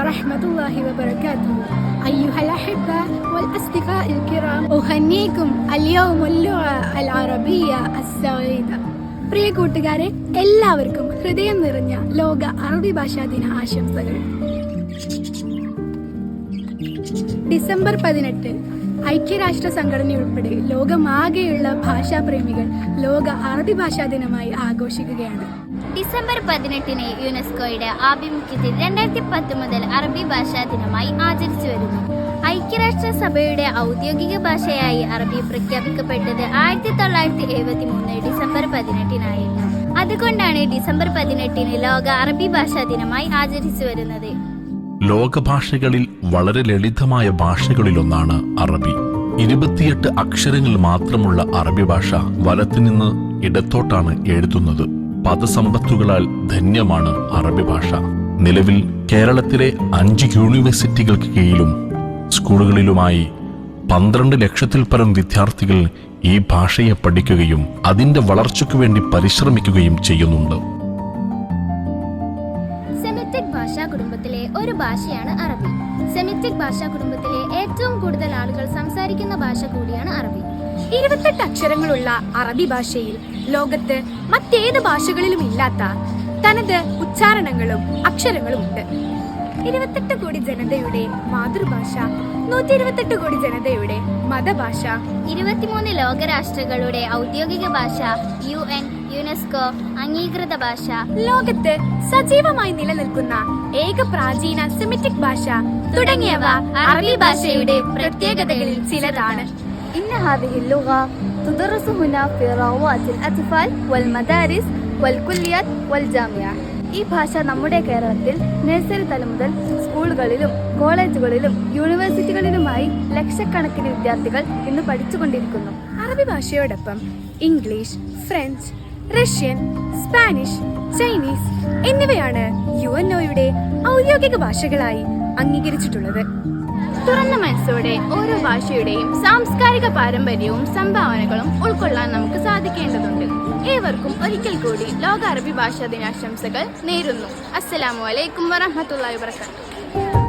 ورحمة الله وبركاته. أيها الأحبة والأصدقاء الكرام، أهنيكم اليوم اللغة العربية السعيدة. പ്രിയ കൂട്ടുകാരെ, എല്ലാവർക്കും ഹൃദയം നിറഞ്ഞ ലോക അറബി ഭാഷാ ദിന ആശംസകൾ. ഡിസംബർ 18 ഐക്യരാഷ്ട്ര സംഘടനയുൾപ്പെടെ ലോകമാകെയുള്ള ഭാഷാപ്രേമികൾ ലോക അറബി ഭാഷാ ദിനമായി ആഘോഷിക്കുകയാണ്. ഡിസംബർ 18 യുനെസ്കോയുടെ ആഭിമുഖ്യത്തിൽ 2010 മുതൽ അറബി ഭാഷാ ദിനമായി ആചരിച്ചു വരുന്നു. ഐക്യരാഷ്ട്ര സഭയുടെ ഔദ്യോഗിക ഭാഷയായി അറബി പ്രഖ്യാപിക്കപ്പെട്ടത് 1973 ഡിസംബർ 18 അതുകൊണ്ടാണ് ഡിസംബർ 18 ലോക അറബി ഭാഷാ ദിനമായി ആചരിച്ചു വരുന്നത്. ലോകഭാഷകളിൽ വളരെ ലളിതമായ ഭാഷകളിലൊന്നാണ് അറബി. 28 അക്ഷരങ്ങൾ മാത്രമുള്ള അറബി ഭാഷ വലത്തുനിന്ന് ഇടത്തോട്ടാണ് എഴുതുന്നത്. പദസമ്പത്തുകളാൽ ധന്യമാണ് അറബി ഭാഷ. നിലവിൽ കേരളത്തിലെ 5 യൂണിവേഴ്സിറ്റികൾക്ക് കീഴിലും സ്കൂളുകളിലുമായി 12 ലക്ഷത്തിൽ പരം വിദ്യാർത്ഥികൾ ഈ ഭാഷയെ പഠിക്കുകയും അതിന്റെ വളർച്ചയ്ക്കു വേണ്ടി പരിശ്രമിക്കുകയും ചെയ്യുന്നുണ്ട്. സെമിറ്റിക് ഭാഷാ കുടുംബത്തിലെ ഒരു ഭാഷയാണ് അറബി. സെമിറ്റിക് ഭാഷാ കുടുംബത്തിലെ ഏറ്റവും കൂടുതൽ ആളുകൾ സംസാരിക്കുന്ന ഭാഷ കൂടിയാണ് അറബി. 28 അക്ഷരങ്ങളുള്ള അറബി ഭാഷയിൽ ലോകത്ത് മറ്റേത് ഭാഷകളിലും ഇല്ലാത്ത തനത് ഉച്ചാരണങ്ങളും അക്ഷരങ്ങളും ഉണ്ട്. 28 കോടി ജനതയുടെ മാതൃഭാഷ, 128 കോടി ജനതയുടെ മതഭാഷ, 23 ലോകരാഷ്ട്രങ്ങളുടെ ഔദ്യോഗിക ഭാഷ, UN, യുനെസ്കോ അംഗീകൃത ഭാഷ, ലോകത്ത് സജീവമായി നിലനിൽക്കുന്ന ഏക പ്രാചീന സെമിറ്റിക് ഭാഷ തുടങ്ങിയവ അറബി ഭാഷയുടെ പ്രത്യേകതകളിൽ ചിലതാണ്. إن هذه اللغة تدرس هنا في روضات الأطفال والمدارس والكليات والجامعات. ഈ ഭാഷ നമ്മുടെ കേരളത്തിൽ നഴ്സറി തലം മുതൽ സ്കൂളുകളിലും കോളേജുകളിലും യൂണിവേഴ്സിറ്റികളിലുമായി ലക്ഷക്കണക്കിന് വിദ്യാർത്ഥികൾ ഇന്ന് പഠിച്ചുകൊണ്ടിരിക്കുന്നു. അറബി ഭാഷയോടൊപ്പം English, French, Russian, Spanish, Chinese എന്നിവയാണ് UNOയുടെ ഔദ്യോഗിക ഭാഷകളായി അംഗീകരിച്ചിട്ടുള്ളത്. തുറന്ന മനസ്സോടെ ഓരോ ഭാഷയുടെയും സാംസ്കാരിക പാരമ്പര്യവും സംഭാവനകളും ഉൾക്കൊള്ളാൻ നമുക്ക് സാധിക്കേണ്ടതുണ്ട്. ഏവർക്കും ഒരിക്കൽ കൂടി ലോക അറബി ഭാഷാ ദിനാശംസകൾ നേരുന്നു. അസ്സലാമു അലൈക്കും വറഹ്മത്തുള്ളാഹി വബറകാതുഹു.